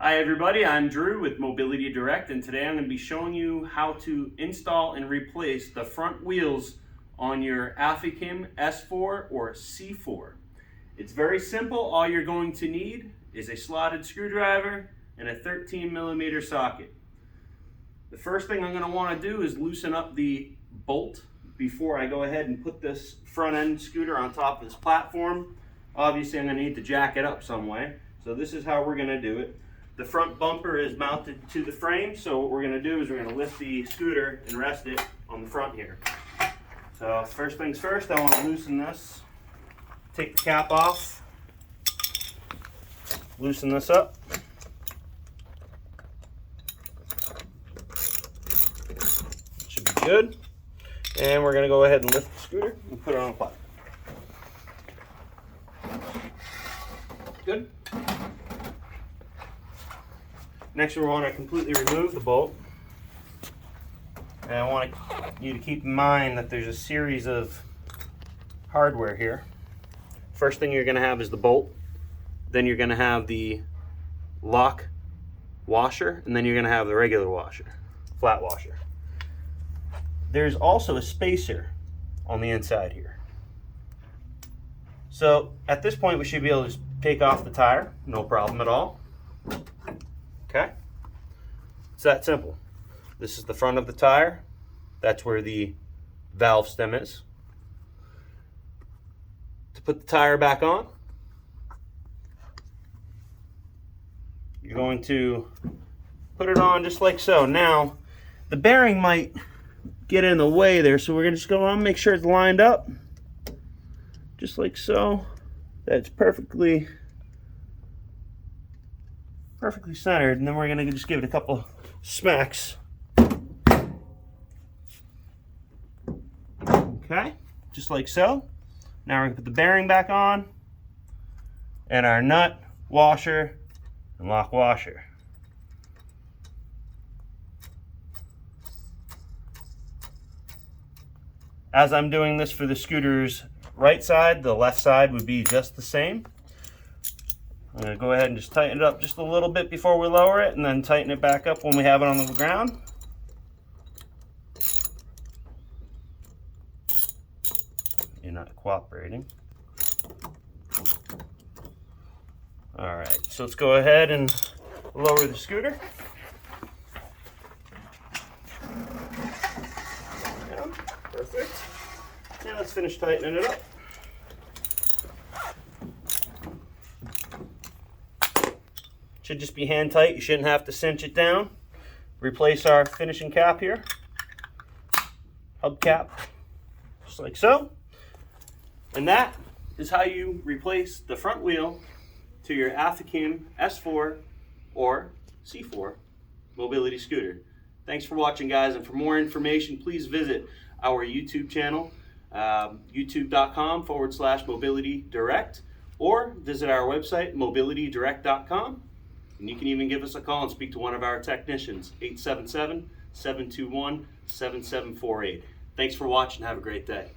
Hi everybody, I'm Drew with Mobility Direct, and today I'm going to be showing you how to install and replace the front wheels on your Afikim S4 or C4. It's very simple. All you're going to need is a slotted screwdriver and a 13mm socket. The first thing I'm going to want to do is loosen up the bolt before I go ahead and put this front end scooter on top of this platform. Obviously I'm going to need to jack it up some way, so this is how we're going to do it. The front bumper is mounted to the frame, so what we're going to do is we're going to lift the scooter and rest it on the front here. So first things first, I want to loosen this. Take the cap off, loosen this up. Should be good. And we're going to go ahead and lift the scooter and put it on the platform. Good. Next, we want to completely remove the bolt. And I want you to keep in mind that there's a series of hardware here. First thing you're going to have is the bolt. Then you're going to have the lock washer. And then you're going to have the regular washer, flat washer. There's also a spacer on the inside here. So at this point, we should be able to just take off the tire. No problem at all. Okay, it's that simple. This is the front of the tire. That's where the valve stem is. To put the tire back on, you're going to put it on just like so. Now, the bearing might get in the way there, so we're going to just go on and make sure it's lined up. Just like so. That's perfectly centered, and then we're going to just give it a couple smacks. Okay, just like so. Now we're going to put the bearing back on, and our nut, washer, and lock washer. As I'm doing this for the scooter's right side, the left side would be just the same. I'm going to go ahead and just tighten it up just a little bit before we lower it, and then tighten it back up when we have it on the ground. You're not cooperating. Alright, so let's go ahead and lower the scooter. Down. Perfect. Now let's finish tightening it up. Should just be hand tight. You shouldn't have to cinch it down. Replace our finishing cap here. Hub cap. Just like so. And that is how you replace the front wheel to your Afikim S4 or C4 mobility scooter. Thanks for watching, guys, and for more information, please visit our YouTube channel, youtube.com/mobilitydirect, or visit our website, mobilitydirect.com. And you can even give us a call and speak to one of our technicians, 877-721-7748. Thanks for watching. Have a great day.